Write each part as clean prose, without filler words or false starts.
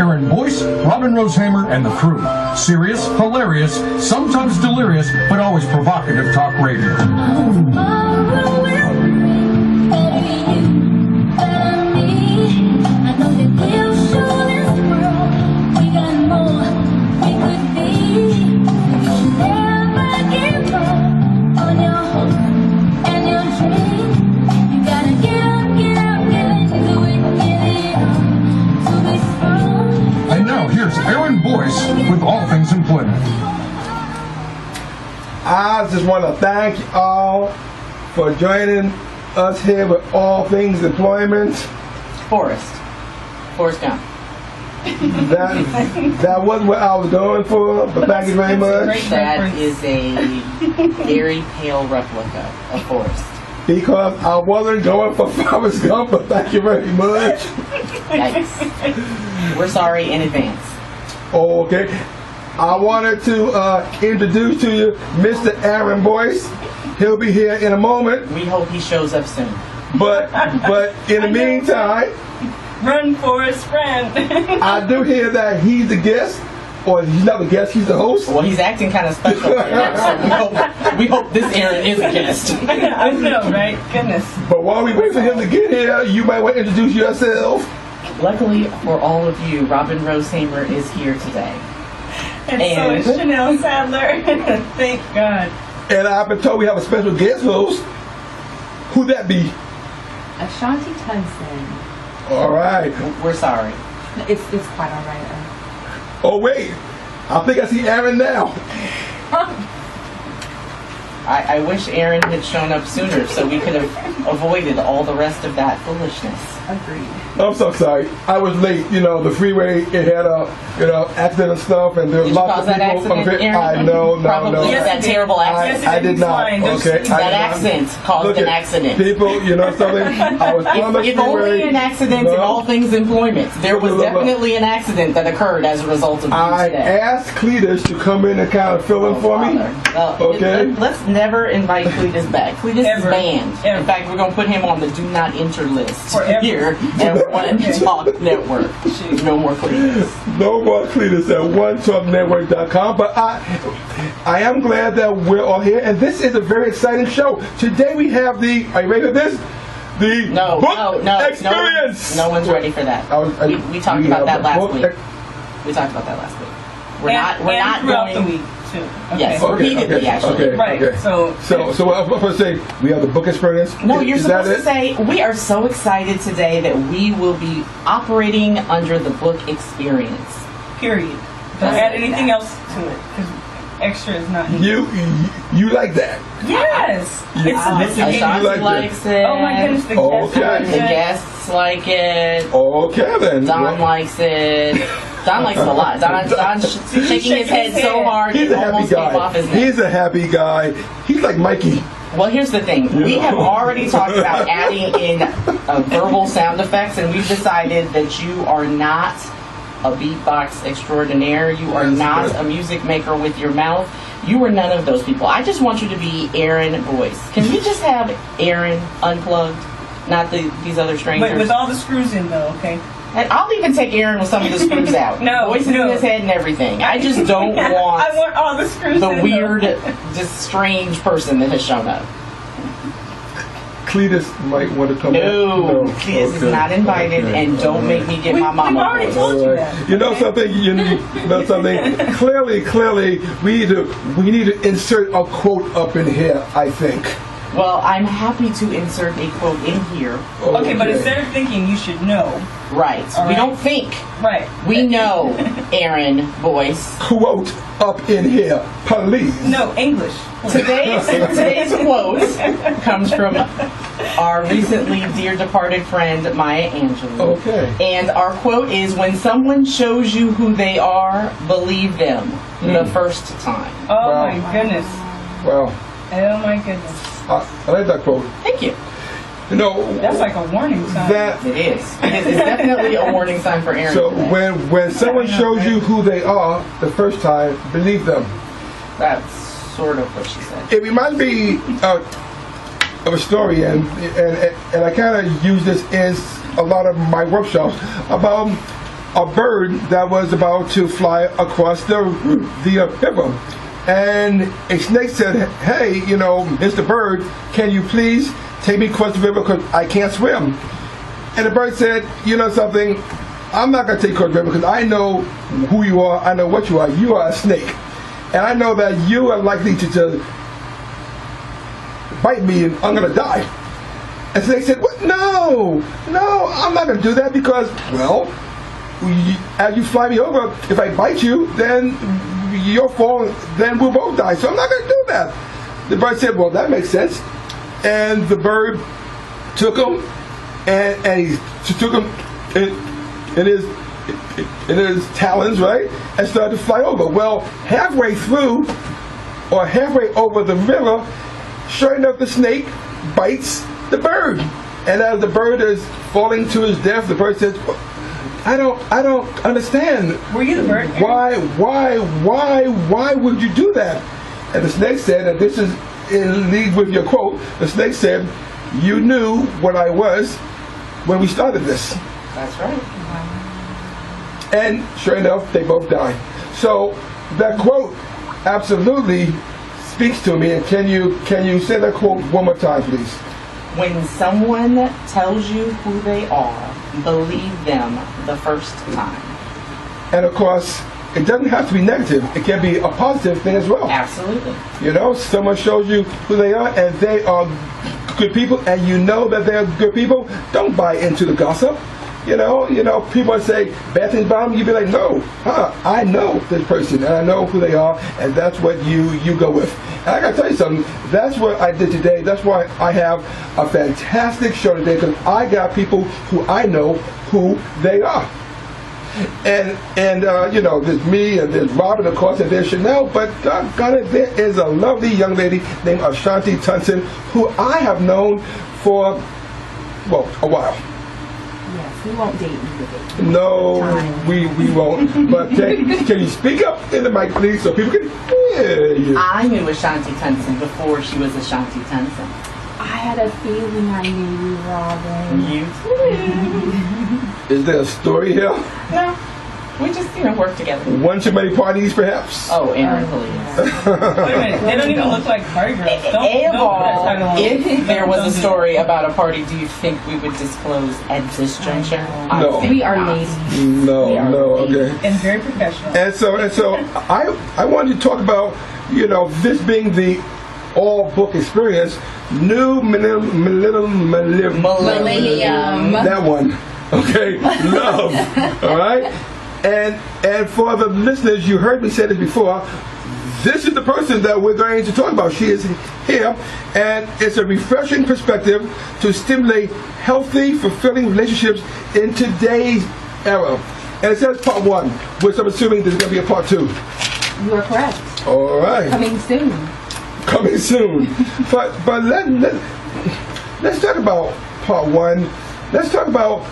Aaron Boyce, Robin Rose-Haymer, and the crew. Serious, hilarious, sometimes delirious, but always provocative talk radio. Here's Aaron Boyce with All Things Employment. I just want to thank you all for joining us here with All Things Employment. Forrest Gump. That wasn't what I was going for, but thank you very much. That is a very pale replica of Forrest. Because I wasn't going for Forrest Gump, but thank you very much. Yikes. We're sorry in advance. Okay. I wanted to introduce to you Mr. Aaron Boyce. He'll be here in a moment. We hope he shows up soon. But in the meantime, run, Forrest, run. I do hear that he's the guest. Or he's not the guest, he's the host. Well, he's acting kind of special here, so we hope this Aaron is a guest. I know, right? Goodness. But while we wait for him to get here, you might want to introduce yourself. Luckily for all of you, Robin Rose-Haymer is here today. And so is Chanel Sadler. Thank God. And I've been told we have a special guest host. Who'd that be? Ashanti Tunson. All right. We're sorry. It's quite all right. Oh wait, I think I see Aaron now. I wish Aaron had shown up sooner so we could have avoided all the rest of that foolishness. Agreed. I'm so sorry. I was late. You know, the freeway, it had a, accident and stuff, and there was lots of people. I know, Probably that terrible accident. I did not. Okay. That accent caused an accident. People, you know something? I was on the freeway. If only an accident in all things employment. There was definitely an accident that occurred as a result of you today. I asked Cletus to come in and kind of fill in for me. Okay. Let's never invite Cletus back. Cletus is banned. In fact, we're going to put him on the do not enter list here at One Talk Network. No more Cletus. No more Cletus at OneTalkNetwork.com. But I am glad that we're all here, and this is a very exciting show. Today we have the. Are you ready for this? The book experience. No one's ready for that. We talked about that last week. We talked about that last week. We're not going. The week. Okay. Yes, repeatedly actually. Okay, right. Okay. So I'm supposed to say we have the book experience. No, you're supposed to say we are so excited today that we will be operating under the book experience. Period. Don't add anything else to it because extra is not needed. You like that? Yes. It's sophisticated. Ashanti likes it. Oh my goodness, the guests like it. Okay then. Don likes it. Don likes it a lot. Don's shaking his head so hard he's he a happy almost guy. came off his neck. He's a happy guy. He's like Mikey. Well, here's the thing. We have already talked about adding in verbal sound effects, and we've decided that you are not a beatbox extraordinaire. You are not a music maker with your mouth. You are none of those people. I just want you to be Aaron Boyce. Can we just have Aaron unplugged, not these other strangers? But with all the screws in, though, okay? And I'll even take Aaron with some of the screws out. Voices in his head and everything. I just don't want I want all the screws the in, weird, just strange person that has shown up. Cletus might want to come No, Cletus is not invited, and don't make me get my mama. We've already told you that. You know something? Clearly, we need to insert a quote up in here, I think. Well, I'm happy to insert a quote in here. Okay, but instead of thinking, you should know. Right. We don't think. Right. We know, Aaron Boyce. Quote up in here, please. No, English. Today's quote comes from our recently dear departed friend, Maya Angelou. Okay. And our quote is, when someone shows you who they are, believe them the first time. Oh, my goodness. Wow. Oh, my goodness. I like that quote. Thank you. You know, that's like a warning sign. It is. It's definitely a warning sign for Aaron. So when someone shows you who they are the first time, believe them. That's sort of what she said. It reminds me of a story, and I kind of use this in a lot of my workshops about a bird that was about to fly across the river. And a snake said, hey, Mr. Bird, can you please take me across the river because I can't swim? And the bird said, you know something, I'm not going to take you across the river because I know who you are, I know what you are. You are a snake. And I know that you are likely to just bite me and I'm going to die. And so they said, what? No, I'm not going to do that because, well, as you fly me over, if I bite you, then you'll fall, then we'll both die. So I'm not going to do that. The bird said, well, that makes sense. And the bird took him, and he took him in his talons, right, and started to fly over. Well, halfway through, or halfway over the river, sure enough, the snake bites the bird. And as the bird is falling to his death, the bird says, I don't understand. Were you the bird? Why would you do that? And the snake said, and this is in league with your quote, the snake said, you knew what I was when we started this. That's right. And sure enough, they both died. So that quote absolutely speaks to me. And can you say that quote one more time, please? When someone tells you who they are, believe them the first time. And of course, it doesn't have to be negative. It can be a positive thing as well. Absolutely. Someone shows you who they are and they are good people and you know that they're good people, don't buy into the gossip. People say bad things about them, you be like, no, I know this person and I know who they are, and that's what you go with. And I gotta tell you something, that's what I did today. That's why I have a fantastic show today, because I got people who I know who they are. And there's me and there's Robin, of course, and there's Chanel, but doggone it, there is a lovely young lady named Ashanti Tunson who I have known for, well, a while. Yes, we won't date you. No, we won't. But can you speak up in the mic, please, so people can hear you? I knew Ashanti Tunson before she was Ashanti Tunson. I had a feeling I knew you, Robin. You too. Is there a story here? No. We just, work together. One too many parties, perhaps? Oh, Aaron, please. Wait a minute. They don't even look like party girls. If there was a story about a party, do you think we would disclose at this juncture? No. We are ladies. No, okay. And very professional. And so I wanted to talk about, this being the all-book experience, new Millennium. That one. Okay, love. All right? And for the listeners, you heard me say this before, this is the person that we're going to talk about. She is here, and it's a refreshing perspective to stimulate healthy, fulfilling relationships in today's era. And it says part 1, which I'm assuming there's going to be a part 2. You are correct. All right. Coming soon. But let's talk about part 1. Let's talk about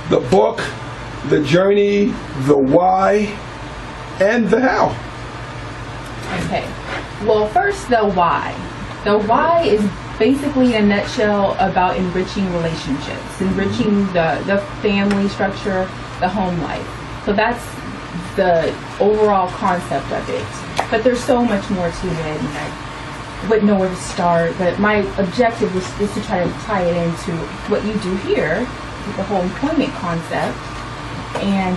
the book, the journey, the why, and the how. Okay. Well, first, the why. The why is basically, in a nutshell, about enriching relationships, enriching the family structure, the home life. So that's the overall concept of it. But there's so much more to it, and I wouldn't know where to start. But my objective is to try to tie it into what you do here, the whole employment concept. And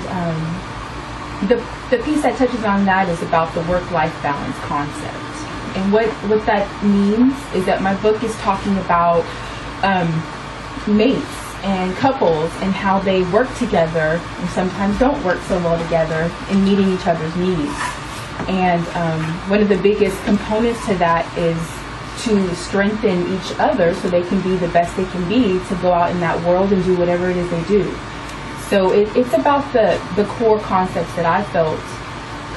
the piece that touches on that is about the work-life balance concept. And what that means is that my book is talking about mates and couples and how they work together and sometimes don't work so well together in meeting each other's needs. And one of the biggest components to that is to strengthen each other so they can be the best they can be to go out in that world and do whatever it is they do. So it's about the core concepts that I felt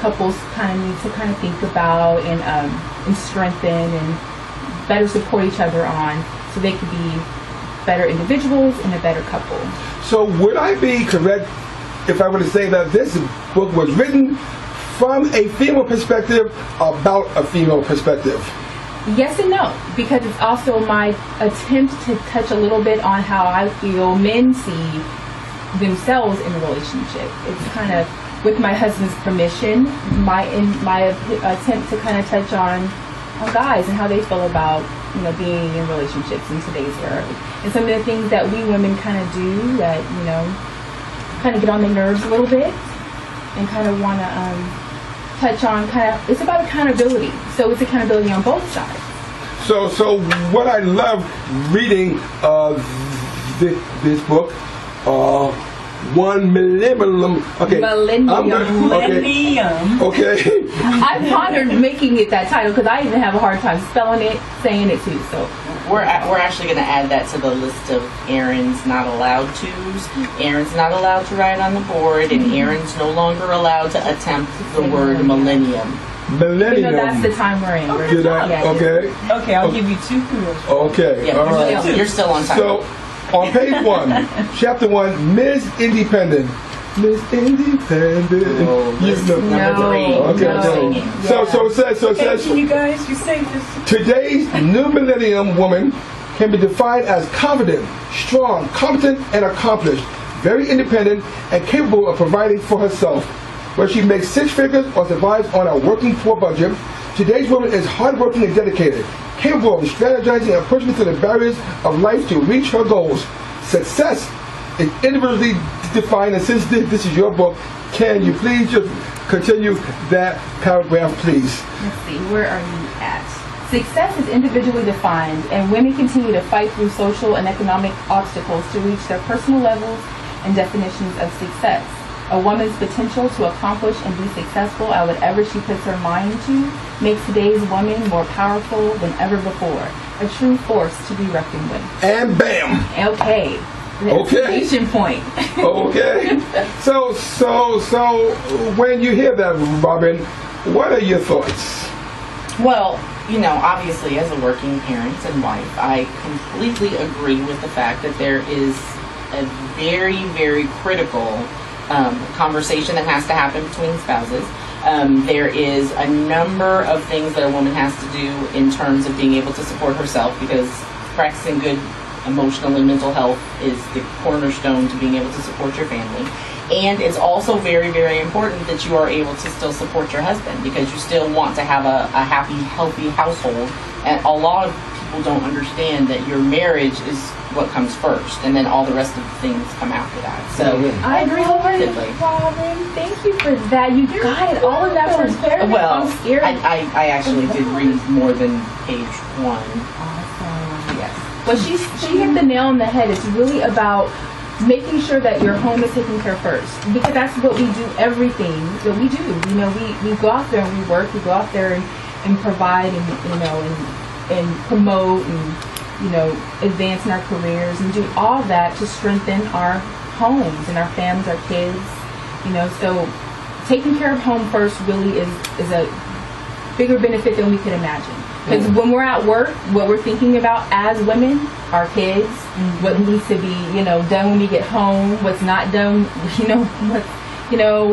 couples kind of need to think about and strengthen and better support each other on so they could be better individuals and a better couple. So would I be correct if I were to say that this book was written from a female perspective about a female perspective? Yes and no, because it's also my attempt to touch a little bit on how I feel men see themselves in a relationship. It's kind of, with my husband's permission, my attempt to kind of touch on guys and how they feel about, you know, being in relationships in today's era. And some of the things that we women kind of do that, you know, kind of get on their nerves a little bit and kind of want to touch on it's about accountability. So it's accountability on both sides. So what I love reading this book, Millennium. Okay. Millennium. Okay. I pondered making it that title because I even have a hard time spelling it, saying it too. So we're actually going to add that to the list of Aaron's not allowed to's. Aaron's not allowed to write on the board, and Aaron's no longer allowed to attempt the word millennium. Millennium. You know, that's the time we're in. Okay. Okay, I'll give you 2 kudos. Okay. Yeah, All right. you're still on time. So, on page 1, chapter 1, Ms. Independent. Ms. Independent. Oh, number 3. Okay. No. So it says. Can you guys, you say this. Today's new millennium woman can be defined as confident, strong, competent, and accomplished, very independent, and capable of providing for herself. Whether she makes 6 figures or survives on a working poor budget, today's woman is hardworking and dedicated, capable of strategizing and pushing through the barriers of life to reach her goals. Success is individually defined, and since this is your book, can you please just continue that paragraph, please? Let's see, where are you at? Success is individually defined, and women continue to fight through social and economic obstacles to reach their personal levels and definitions of success. A woman's potential to accomplish and be successful at whatever she puts her mind to makes today's woman more powerful than ever before. A true force to be reckoned with. And bam! Okay. Exclamation point. Okay. So when you hear that, Robin, what are your thoughts? Well, you know, obviously as a working parent and wife, I completely agree with the fact that there is a very, very critical conversation that has to happen between spouses. There is a number of things that a woman has to do in terms of being able to support herself, because practicing good emotional and mental health is the cornerstone to being able to support your family. And it's also very, very important that you are able to still support your husband, because you still want to have a happy, healthy household. And a lot of people don't understand that your marriage is what comes first, and then all the rest of the things come after that. So I agree wholeheartedly. Robin, thank you for that. You got it. All of that was very well. I'm scared. I actually did read more than page 1. Awesome. Yes. Well, she hit the nail on the head. It's really about making sure that your home is taken care of first, because that's what we do. Everything that we do, you know, we go out there and we work. We go out there and provide, and you know, and promote, and you know, advance in our careers, and do all that to strengthen our homes and our families, our kids. You know, so taking care of home first really is a bigger benefit than we could imagine. Because when we're at work, what we're thinking about as women, our kids, what needs to be, you know, done when we get home, what's not done,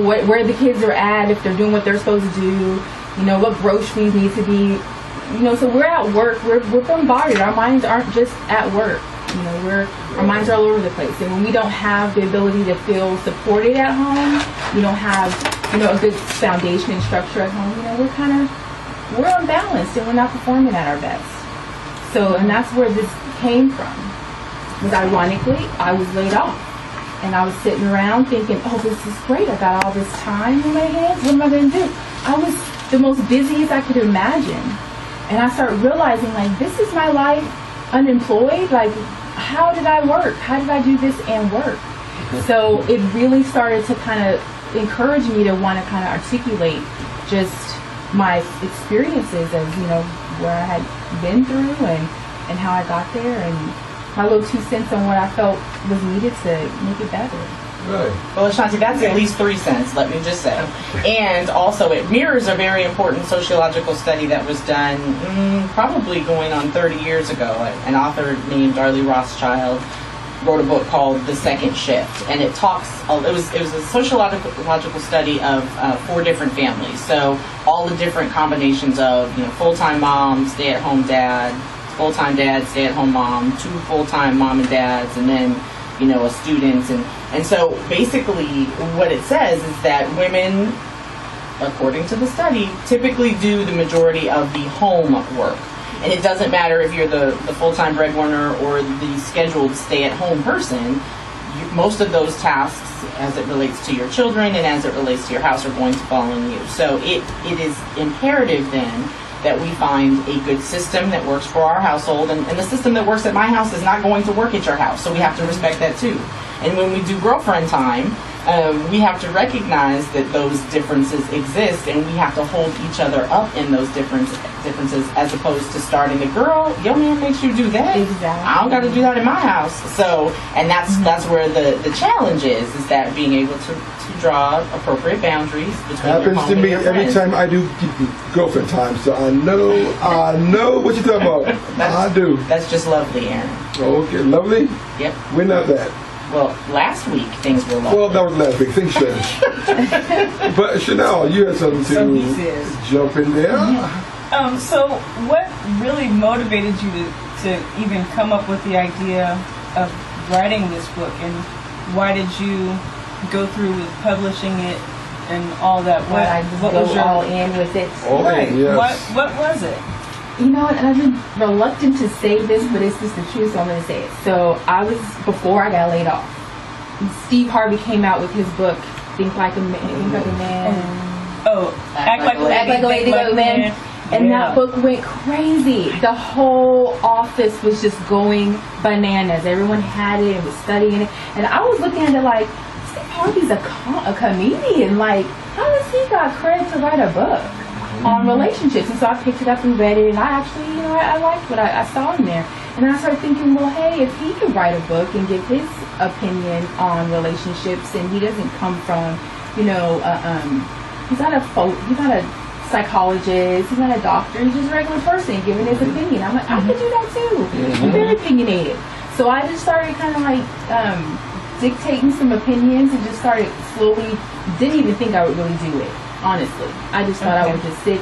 where the kids are at, if they're doing what they're supposed to do, you know, what groceries need to be, you know. So we're at work, we're bombarded. Our minds aren't just at work, you know, our minds are all over the place. And when we don't have the ability to feel supported at home, we don't have, you know, a good foundation and structure at home, you know, we're unbalanced and we're not performing at our best. So, and that's where this came from. Because ironically, I was laid off. And I was sitting around thinking, oh, this is great. I got all this time on my hands. What am I going to do? I was the most busiest I could imagine. And I started realizing, like, this is my life unemployed. Like, how did I work? How did I do this and work? So it really started to kind of encourage me to want to kind of articulate just my experiences of, you know, where I had been through and how I got there, and my little 2 cents on what I felt was needed to make it better. Right. Well, Ashanti, that's at least 3 cents, let me just say. And also, it mirrors a very important sociological study that was done probably going on 30 years ago. An author named Darlie Rothschild wrote a book called The Second Shift, and it talks. It was a sociological study of 4 different families. So all the different combinations of, you know, full-time mom, stay-at-home dad, full-time dad, stay-at-home mom, 2 full-time mom and dads, and then, you know, a student. And And so basically what it says is that women, according to the study, typically do the majority of the home work. And it doesn't matter if you're the full-time breadwinner or the scheduled stay-at-home person. Most of those tasks, as it relates to your children and as it relates to your house, are going to fall on you. So it is imperative then that we find a good system that works for our household. And the system that works at my house is not going to work at your house. So we have to respect that too. And when we do girlfriend time, we have to recognize that those differences exist, and we have to hold each other up in those differences, as opposed to starting the girl, your man makes you do that. Exactly. I don't got to do that in my house. So, and that's where the challenge is that being able to draw appropriate boundaries between your Happens home to and me your every friends. time I do girlfriend time, so I know what you're talking about. I do. That's just lovely, Aaron. Okay, lovely. Yep. We're not that. Well, last week things were lovely. Well, that was last week. Things changed. But Chanel, you had something So he to says. jump in there. So what really motivated you to even come up with the idea of writing this book, and why did you go through with publishing it and all that? What was your all in with it? Right. Yes. What was it? You know, and I've been reluctant to say this, but it's just the truth, so I'm going to say it. So before I got laid off, Steve Harvey came out with his book, Think Like a Man. Act Like a Lady, Think Like a Man. And that book went crazy. The whole office was just going bananas. Everyone had it and was studying it. And I was looking at it like, Steve Harvey's a comedian. Like, how does he got credit to write a book on relationships? And so I picked it up and read it, and I actually, I liked what I saw in there. And I started thinking, well, hey, if he could write a book and give his opinion on relationships, and he doesn't come from, he's not a psychologist, he's not a doctor, he's just a regular person giving his opinion. I'm like, I could do that too. I'm very opinionated. So I just started kind of like dictating some opinions and just started slowly, didn't even think I would really do it. Honestly, I just thought I would just sit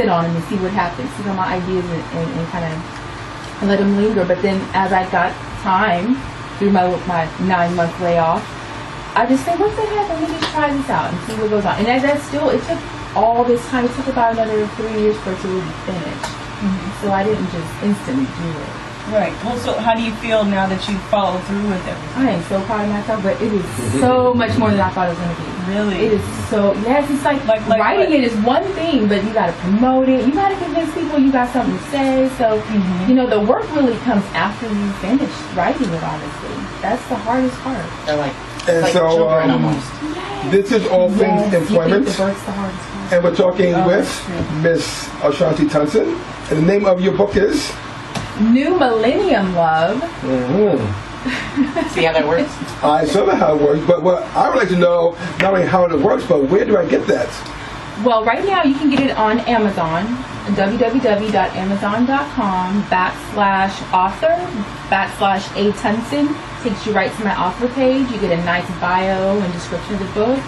on them and see what happens, sit on my ideas and kind of let them linger. But then as I got time through my 9-month layoff, I just said, what the heck, let me just try this out and see what goes on. And it took all this time. It took about another 3 years for it to really finish. So I didn't just instantly do it. Right. Well, so how do you feel now that you followed through with it? I am so proud of myself, but it is so much more than I thought it was going to be. Really? It is so, yes, it's like writing it is one thing, but you got to promote it. You got to convince people you got something to say. So, the work really comes after you finish writing it, honestly. That's the hardest part. They're like, And like so, children almost. this is all things employment. The work's the hardest part. And we're talking with Miss Ashanti Tunson. And the name of your book is? New Millennium Love. See how that works? I saw how it works, but what I would like to know, not only how it works, but where do I get that? Well, right now you can get it on Amazon, www.amazon.com/author/A Tunson. Takes you right to my author page. You get a nice bio and description of the book.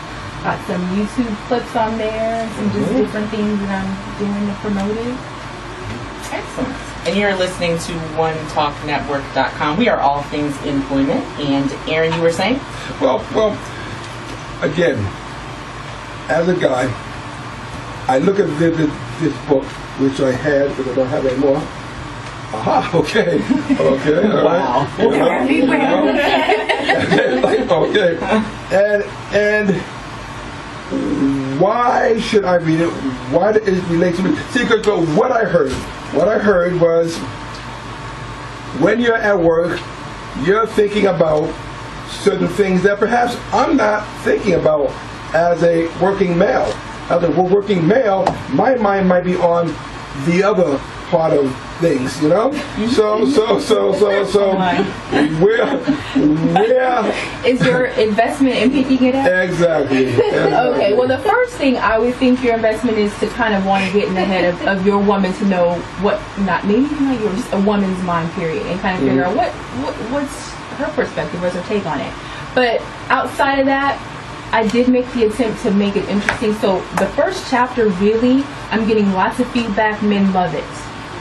Got some YouTube clips on there, some just different things that I'm doing to promote it. Excellent. And you're listening to OneTalkNetwork.com. We are all things employment. And Aaron, you were saying? Well, again, as a guy, I look at this book, which I had, because I don't have it anymore. Aha, okay, all Wow. right. Okay, and why should I read it? Why does it relate to me? See, because what I heard was, when you're at work, you're thinking about certain things that perhaps I'm not thinking about as a working male. As a working male, my mind might be on the other part of things, So where Is your investment in picking it up? Exactly. Okay, well, the first thing I would think your investment is to kind of want to get in the head of your woman, to know maybe not yours, just a woman's mind, period, and kind of figure out what's her perspective, what's her take on it. But outside of that, I did make the attempt to make it interesting. So the first chapter, really, I'm getting lots of feedback. Men love it.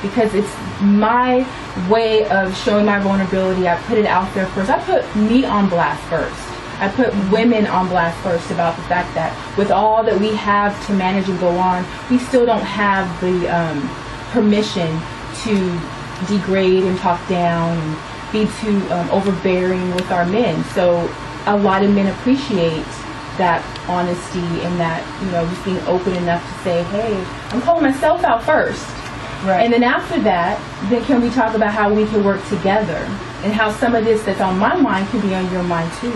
because it's my way of showing my vulnerability. I put it out there first. I put me on blast first. I put women on blast first about the fact that with all that we have to manage and go on, we still don't have the permission to degrade and talk down and be too overbearing with our men. So a lot of men appreciate that honesty and that, just being open enough to say, hey, I'm calling myself out first. Right. And then after that, then can we talk about how we can work together and how some of this that's on my mind can be on your mind too.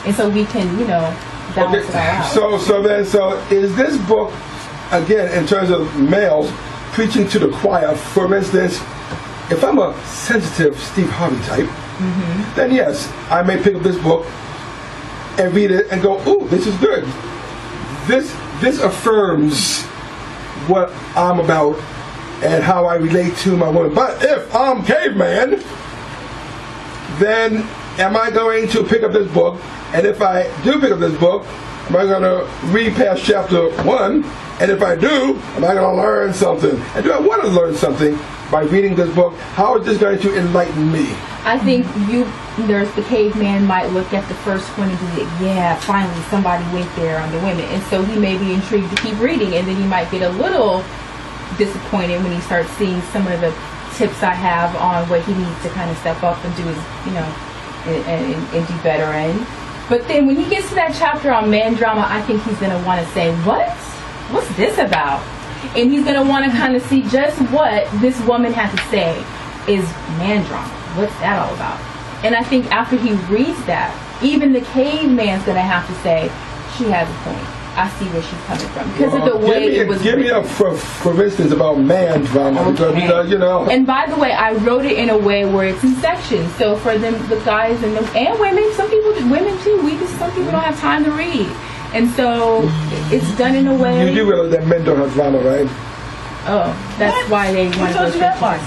And so we can, balance it all out. So is this book, again, in terms of males, preaching to the choir? For instance, if I'm a sensitive Steve Harvey type, then yes, I may pick up this book and read it and go, ooh, this is good. This affirms what I'm about and how I relate to my woman. But if I'm caveman, then am I going to pick up this book? And if I do pick up this book, am I going to read past chapter 1? And if I do, am I going to learn something? And do I want to learn something by reading this book? How is this going to enlighten me? I think there's the caveman might look at the first one and be like, yeah, finally somebody went there on the women. And so he may be intrigued to keep reading, and then he might get a little disappointed when he starts seeing some of the tips I have on what he needs to kind of step up and do his, and do better in. But then when he gets to that chapter on man drama, I think he's going to want to say, what's this about? And he's going to want to kind of see just what this woman has to say is man drama. What's that all about? And I think after he reads that, even the caveman's going to have to say, she has a point. I see where she's coming from. Because of the way it was Give me a for instance about man drama. Okay. Because, And by the way, I wrote it in a way where it's in sections. So for them, the guys and women, women too, some people don't have time to read. And so it's done in a way. You do realize that men don't have drama, right? Oh, that's why they want to go to that part.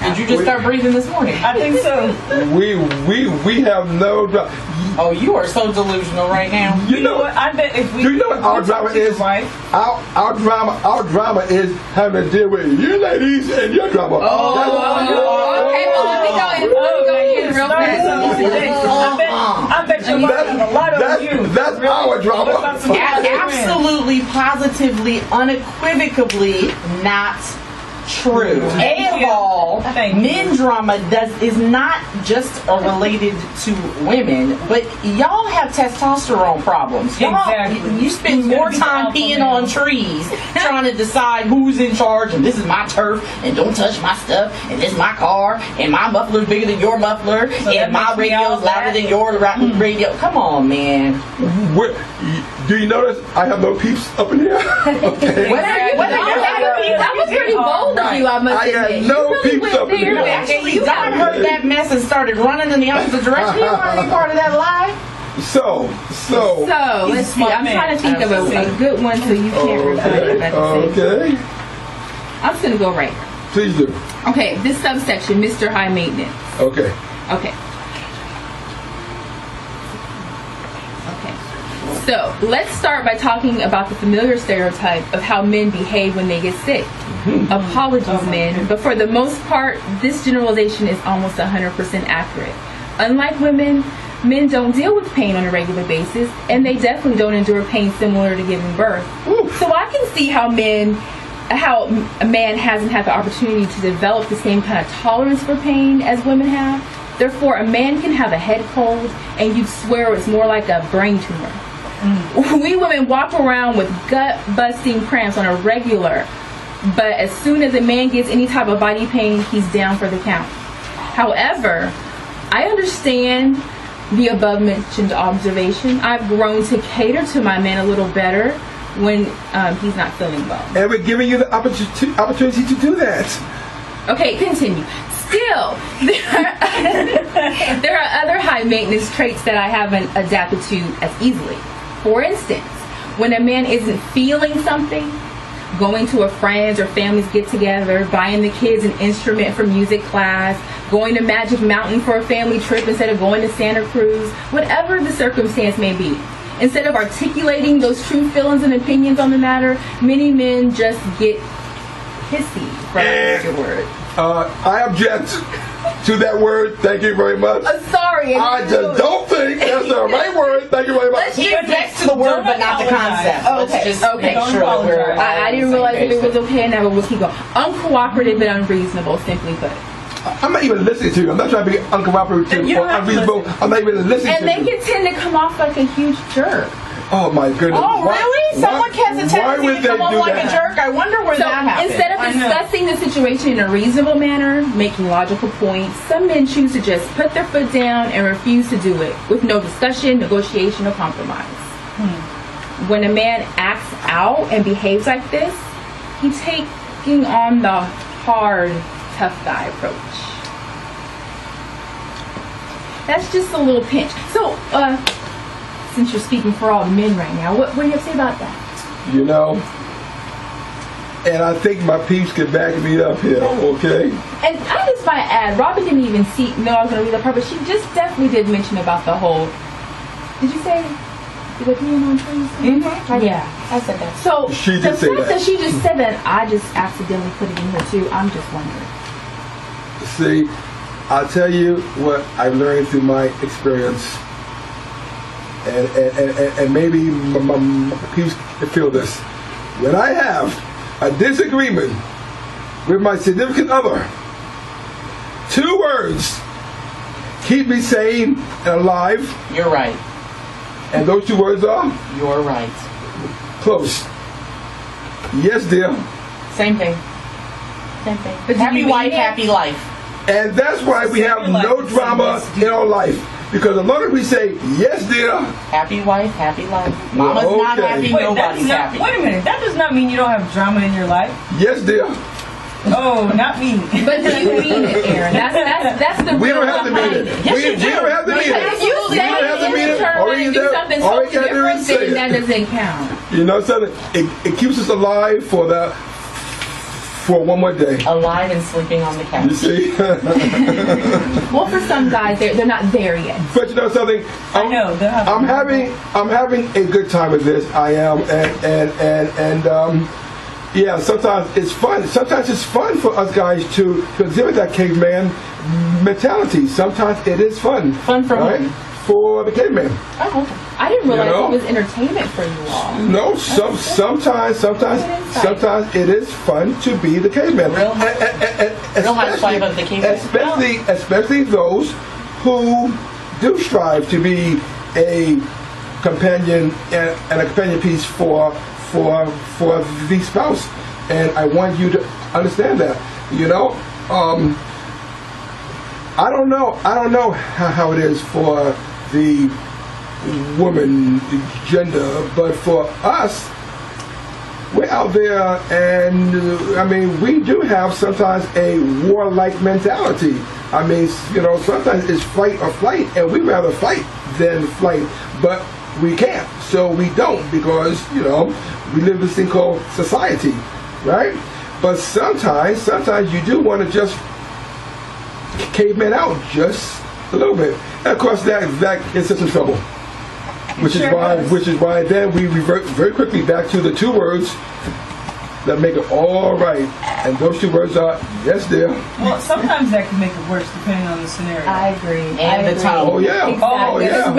Did you just start breathing this morning? I think so. We have no drama. Oh, you are so delusional right now. You know what? I bet if we. Do you know what our drama is? Our drama is having to deal with you ladies and your drama. Okay, well let me go in real fast. I bet you're watching a lot of you. That's our drama. Absolutely, positively, unequivocally not true. And of all, men drama is not just related to women, but y'all have testosterone problems. You spend more time peeing on trees trying to decide who's in charge, and this is my turf, and don't touch my stuff, and this is my car, and my muffler's bigger than your muffler, and my radio's louder than your radio. Come on, man. Do you notice I have no peeps up in here? Okay. That was pretty bold of you, I must admit. I got no peeps up in here. Actually, Don heard that mess and started running in the opposite direction. You want to be part of that lie? So let's see. I'm trying to think of a good one so you can't rebut it. Okay. I'm just going to go right. Please do. Okay, this subsection, Mr. High Maintenance. Okay. So let's start by talking about the familiar stereotype of how men behave when they get sick. Apologies, men, but for the most part, this generalization is almost 100% accurate. Unlike women, men don't deal with pain on a regular basis, and they definitely don't endure pain similar to giving birth. So I can see how a man hasn't had the opportunity to develop the same kind of tolerance for pain as women have. Therefore, a man can have a head cold, and you'd swear it's more like a brain tumor. We women walk around with gut-busting cramps on a regular, but as soon as a man gets any type of body pain, he's down for the count. However, I understand the above-mentioned observation. I've grown to cater to my man a little better when he's not feeling well. And we're giving you the opportunity to do that. Okay, continue. Still, there are other high-maintenance traits that I haven't adapted to as easily. For instance, when a man isn't feeling something, going to a friend's or family's get-together, buying the kids an instrument for music class, going to Magic Mountain for a family trip instead of going to Santa Cruz, whatever the circumstance may be. Instead of articulating those true feelings and opinions on the matter, many men just get pissy, for lack of a word. I object to that word. Thank you very much. Sorry. I just don't think that's the right word. Thank you very much. He objects to the word, but not the concept. Let's just make sure that we're. I didn't realize that it was okay, and I will keep going. Uncooperative and unreasonable, simply put. I'm not even listening to you. I'm not trying to be uncooperative or unreasonable. I'm not even listening to you. And they can tend to come off like a huge jerk. Oh my goodness. Oh, really? Someone has a tendency to come off like a jerk? I wonder where So that happens. instead of discussing the situation in a reasonable manner, making logical points, some men choose to just put their foot down and refuse to do it with no discussion, negotiation, or compromise. When a man acts out and behaves like this, he's taking on the hard, tough guy approach. That's just a little pinch. So, since you're speaking for all the men right now, what do you have to say about that? You know, and I think my peeps can back me up here, okay? And I just might add, Robin didn't even know I was going to read that part, but she just definitely did mention about the whole, did you say, the being on trees? Mm-hmm. Yeah, I said that. So, She the did say fact that. that she just said that, I just accidentally put it in here too, I'm just wondering. See, I'll tell you what I've learned through my experience, and maybe my peeps can feel this. When I have a disagreement with my significant other, 2 words keep me sane and alive, You're right. and those 2 words are You're right. close. Yes, dear. Same thing. Same thing. But Happy you wife, mean it? happy life. And that's why we have no drama in our life. Because as long as we say, yes, dear. Happy wife, happy life. Mama's not happy, Wait, nobody's happy. Wait a minute. That does not mean you don't have drama in your life. Yes, dear. Oh, not me. But do you mean it, Aaron? That's the We real don't have to mean it. behind We don't have to mean Because it. if you We say don't have to it mean in it. turn All and you do something all you totally gotta do is different, say then that it. doesn't count. You know something? It keeps us alive for one more day. Alive and sleeping on the You couch. see? Well, for some guys, they're not there yet. But you know something? I know. they'll have- I'm having a good time with this. I am, and yeah. Sometimes it's fun. Sometimes it's fun for us guys to exhibit that caveman mentality. Sometimes it is fun. Fun for right? who? For the caveman. Oh, okay. I didn't realize You know? it was entertainment for you all. No, sometimes it is fun to be the caveman. Real housewife of the caveman. Especially those who do strive to be a companion and a companion piece for the spouse. And I want you to understand that. You know, I don't know how it is for the woman gender, but for us, we're out there, and I mean, we do have sometimes a warlike mentality. I mean, you know, sometimes it's fight or flight, and we rather fight than flight, but we can't, so we don't, because, you know, we live this thing called society, right? But sometimes you do want to just caveman out just a little bit, and of course that gets us in trouble. Which is why then we revert very quickly back to the 2 words that make it all right, and those 2 words are yes, dear. Well, sometimes that can make it worse depending on the scenario. I agree. And the tone. Oh yeah, Exactly. oh yeah.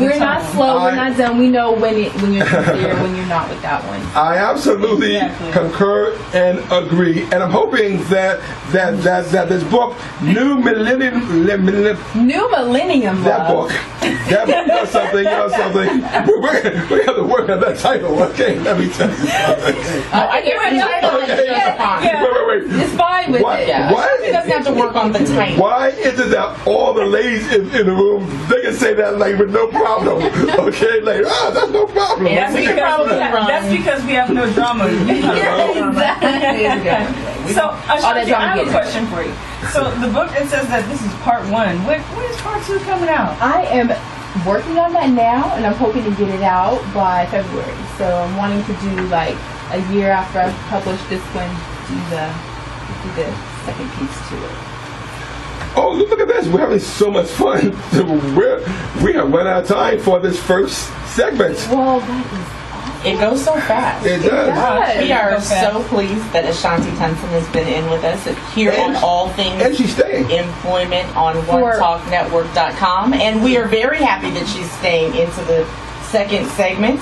We're not slow. We're not done. We know when you're sincere, when you're not with that one. I absolutely concur and agree, and I'm hoping that this book, New Millennium, New Millennium. that book, you know something. We have to work on that title. Okay, let me tell you something. I get what you're Yeah. Wait. It's fine with What? it. Yeah. He doesn't have to work on the title. Why is it that all the ladies in the room, they can say that like with no problem? Okay, like, that's no problem. Yeah, we can probably run. That's because we have no drama. Exactly. So, Ashanti, drama I have a gets question for you. So, the book, it says that this is part 1. When is part 2 coming out? I am working on that now, and I'm hoping to get it out by February. So I'm wanting to do like a year after I publish this one, do the second piece to it. Oh, look at this. We're having so much fun. We have run out of time for this first segment. Well, that is awesome. It goes so fast. It does. We are so pleased that Ashanti Tunson has been in with us here on All Things and she's staying. Employment on OneTalkNetwork.com. And we are very happy that she's staying into the second segment,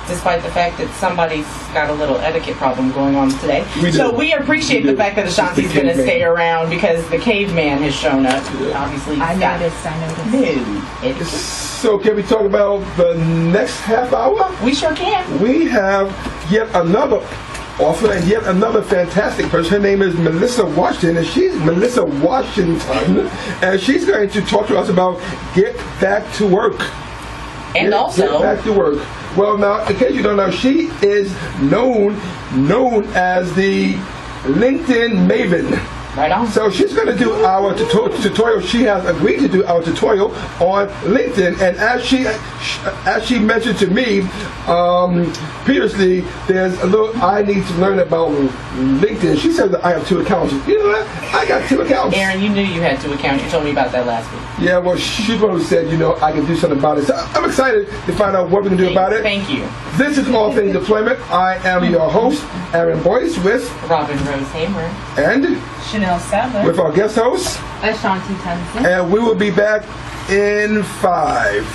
despite the fact that somebody's got a little etiquette problem going on today. So we appreciate the fact that Ashanti's going to stay around because the caveman has shown up. Obviously, I noticed. So can we talk about the next half hour? We sure can. We have yet another author and yet another fantastic person. Her name is Melissa Washington, and she's Melissa Washington, and she's going to talk to us about Get Back to Work. And also Get Back to Work. Well, now, in case you don't know, she is known as the LinkedIn Maven. Right on. So she's going to do our tutorial. She has agreed to do our tutorial on LinkedIn, and as she mentioned to me previously, there's a little I need to learn about LinkedIn. She said that I have 2 accounts. You know what? I got 2 accounts. Aaron, you knew you had 2 accounts. You told me about that last week. Yeah, well, she's one who said, I can do something about it. So I'm excited to find out what we can do about it. Thank you. This is All Things Deployment. I am your host, Aaron Boyce, with Robin Rose-Haymer and Chanel Sadler with our guest host, Ashanti Tunson. and we will be back in 5.